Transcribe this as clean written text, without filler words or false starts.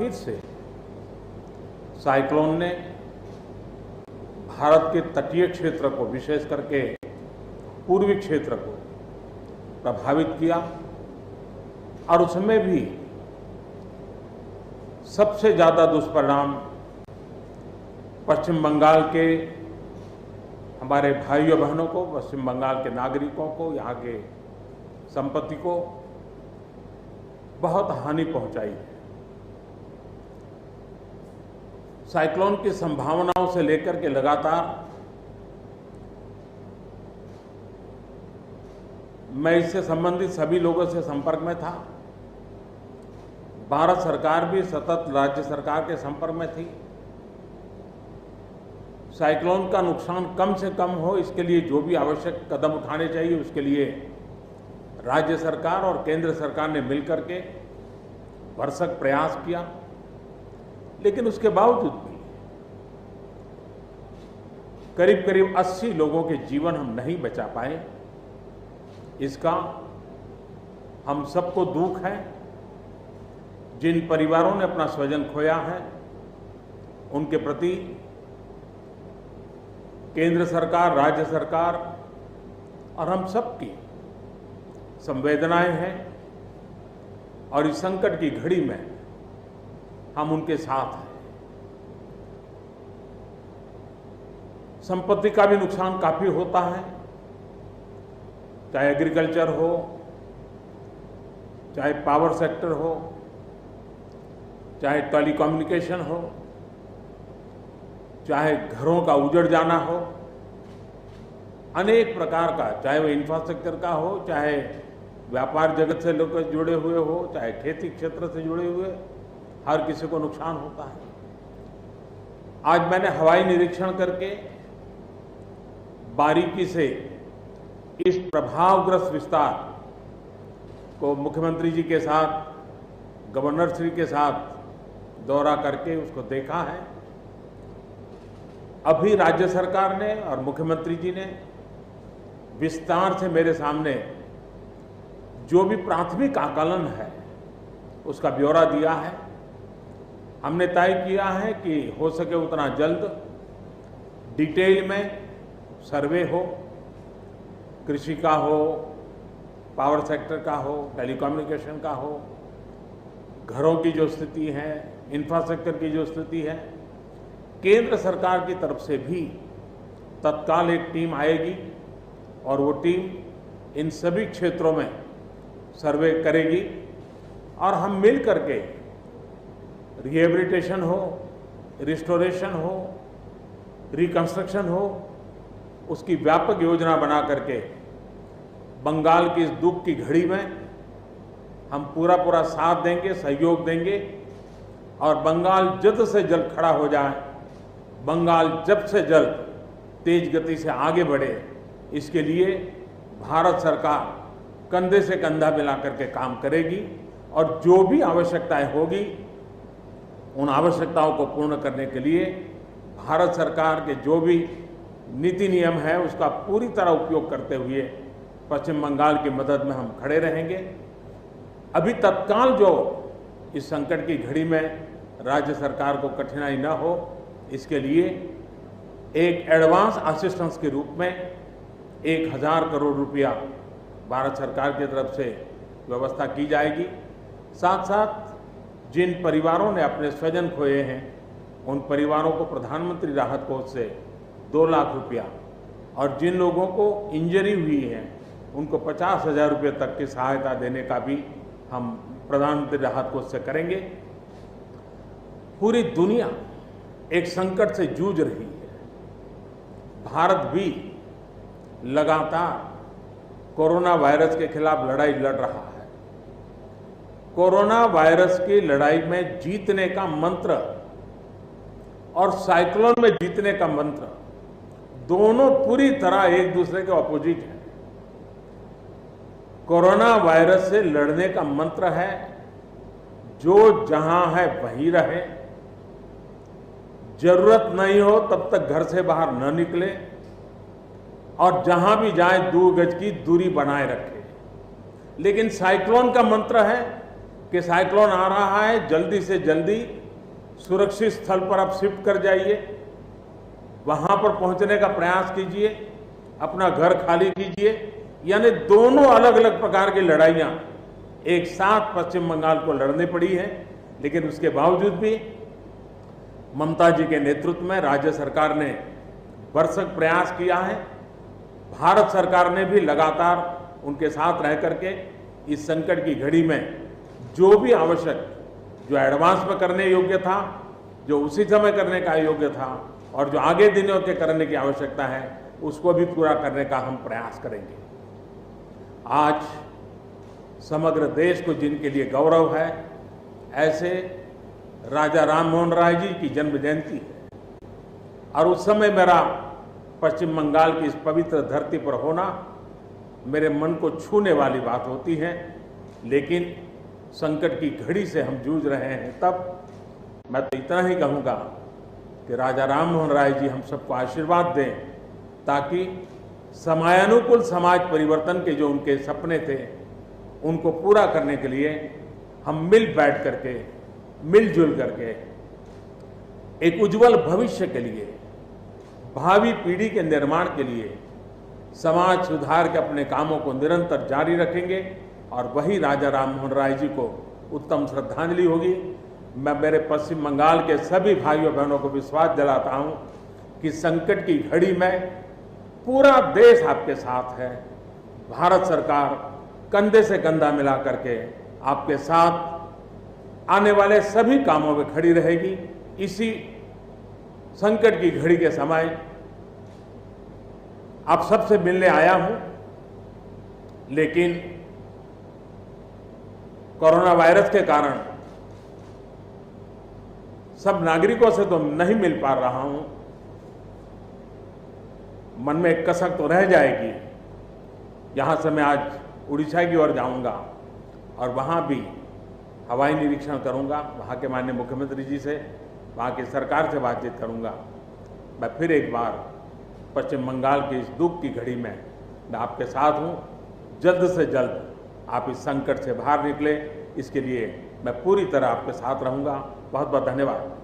कश्मीर से साइक्लोन ने भारत के तटीय क्षेत्र को, विशेष करके पूर्वी क्षेत्र को प्रभावित किया और उसमें भी सबसे ज्यादा दुष्परिणाम पश्चिम बंगाल के हमारे भाइयों बहनों को, पश्चिम बंगाल के नागरिकों को, यहाँ के संपत्ति को बहुत हानि पहुंचाई है। साइक्लोन की संभावनाओं से लेकर के लगातार मैं इससे संबंधित सभी लोगों से संपर्क में था। भारत सरकार भी सतत राज्य सरकार के संपर्क में थी। साइक्लोन का नुकसान कम से कम हो, इसके लिए जो भी आवश्यक कदम उठाने चाहिए उसके लिए राज्य सरकार और केंद्र सरकार ने मिलकर के भरसक प्रयास किया। लेकिन उसके बावजूद भी करीब करीब 80 लोगों के जीवन हम नहीं बचा पाए। इसका हम सबको दुख है। जिन परिवारों ने अपना स्वजन खोया है उनके प्रति केंद्र सरकार, राज्य सरकार और हम सबकी संवेदनाएं हैं और इस संकट की घड़ी में हम उनके साथ हैं। संपत्ति का भी नुकसान काफी होता है, चाहे एग्रीकल्चर हो, चाहे पावर सेक्टर हो, चाहे टेलीकम्युनिकेशन हो, चाहे घरों का उजड़ जाना हो, अनेक प्रकार का, चाहे वो इंफ्रास्ट्रक्चर का हो, चाहे व्यापार जगत से लोग जुड़े हुए हो, चाहे खेती क्षेत्र से जुड़े हुए, हर किसी को नुकसान होता है। आज मैंने हवाई निरीक्षण करके बारीकी से इस प्रभावग्रस्त विस्तार को मुख्यमंत्री जी के साथ, गवर्नर श्री के साथ दौरा करके उसको देखा है। अभी राज्य सरकार ने और मुख्यमंत्री जी ने विस्तार से मेरे सामने जो भी प्राथमिक आकलन है उसका ब्यौरा दिया है। हमने तय किया है कि हो सके उतना जल्द डिटेल में सर्वे हो, कृषि का हो, पावर सेक्टर का हो, टेलीकम्युनिकेशन का हो, घरों की जो स्थिति है, इंफ्रास्ट्रक्चर की जो स्थिति है। केंद्र सरकार की तरफ से भी तत्काल एक टीम आएगी और वो टीम इन सभी क्षेत्रों में सर्वे करेगी और हम मिल करके रिहेबिलिटेशन हो, रिस्टोरेशन हो, रिकंस्ट्रक्शन हो, उसकी व्यापक योजना बना करके बंगाल की इस दुख की घड़ी में हम पूरा साथ देंगे, सहयोग देंगे और बंगाल जल्द से जल्द खड़ा हो जाए, बंगाल जल्द से जल्द तेज गति से आगे बढ़े, इसके लिए भारत सरकार कंधे से कंधा मिला करके काम करेगी और जो भी आवश्यकताएं होगी उन आवश्यकताओं को पूर्ण करने के लिए भारत सरकार के जो भी नीति नियम है उसका पूरी तरह उपयोग करते हुए पश्चिम बंगाल की मदद में हम खड़े रहेंगे। अभी तत्काल जो इस संकट की घड़ी में राज्य सरकार को कठिनाई न हो, इसके लिए एक एडवांस असिस्टेंस के रूप में 1000 करोड़ रुपया भारत सरकार की तरफ से व्यवस्था की जाएगी। साथ साथ जिन परिवारों ने अपने स्वजन खोए हैं उन परिवारों को प्रधानमंत्री राहत कोष से 2 लाख रुपया और जिन लोगों को इंजरी हुई है उनको 50,000 रुपये तक की सहायता देने का भी हम प्रधानमंत्री राहत कोष से करेंगे। पूरी दुनिया एक संकट से जूझ रही है। भारत भी लगातार कोरोना वायरस के खिलाफ लड़ाई लड़ रहा है। कोरोना वायरस की लड़ाई में जीतने का मंत्र और साइक्लोन में जीतने का मंत्र दोनों पूरी तरह एक दूसरे के ऑपोजिट है। कोरोना वायरस से लड़ने का मंत्र है जो जहां है वहीं रहे, जरूरत नहीं हो तब तक घर से बाहर न निकले और जहां भी जाए 2 गज की दूरी बनाए रखे। लेकिन साइक्लोन का मंत्र है कि साइक्लोन आ रहा है, जल्दी से जल्दी सुरक्षित स्थल पर आप शिफ्ट कर जाइए, वहां पर पहुंचने का प्रयास कीजिए, अपना घर खाली कीजिए। यानी दोनों अलग अलग प्रकार की लड़ाइयां एक साथ पश्चिम बंगाल को लड़नी पड़ी है, लेकिन उसके बावजूद भी ममता जी के नेतृत्व में राज्य सरकार ने भरसक प्रयास किया है। भारत सरकार ने भी लगातार उनके साथ रह करके इस संकट की घड़ी में जो भी आवश्यक, जो एडवांस में करने योग्य था, जो उसी समय करने का योग्य था और जो आगे दिनों के करने की आवश्यकता है, उसको भी पूरा करने का हम प्रयास करेंगे। आज समग्र देश को जिनके लिए गौरव है, ऐसे राजा राममोहन राय जी की जन्म जयंती है और उस समय मेरा पश्चिम बंगाल की इस पवित्र धरती पर होना मेरे मन को छूने वाली बात होती है। लेकिन संकट की घड़ी से हम जूझ रहे हैं, तब मैं तो इतना ही कहूँगा कि राजा राममोहन राय जी हम सबको आशीर्वाद दें, ताकि समयानुकूल समाज परिवर्तन के जो उनके सपने थे, उनको पूरा करने के लिए हम मिल बैठ करके, मिलजुल करके एक उज्जवल भविष्य के लिए, भावी पीढ़ी के निर्माण के लिए समाज सुधार के अपने कामों को निरंतर जारी रखेंगे और वही राजा राममोहन राय जी को उत्तम श्रद्धांजलि होगी। मैं मेरे पश्चिम बंगाल के सभी भाइयों बहनों को विश्वास दिलाता हूं कि संकट की घड़ी में पूरा देश आपके साथ है। भारत सरकार कंधे से कंधा मिला करके आपके साथ आने वाले सभी कामों में खड़ी रहेगी। इसी संकट की घड़ी के समय आप सबसे मिलने आया हूं, लेकिन कोरोना वायरस के कारण सब नागरिकों से तो नहीं मिल पा रहा हूं। मन में एक कसक तो रह जाएगी। यहां से मैं आज उड़ीसा की ओर जाऊंगा और वहां भी हवाई निरीक्षण करूंगा, वहां के माननीय मुख्यमंत्री जी से, वहां की सरकार से बातचीत करूंगा। मैं फिर एक बार पश्चिम बंगाल की इस दुख की घड़ी में मैं आपके साथ हूं। जल्द से जल्द आप इस संकट से बाहर निकले, इसके लिए मैं पूरी तरह आपके साथ रहूंगा। बहुत बहुत धन्यवाद।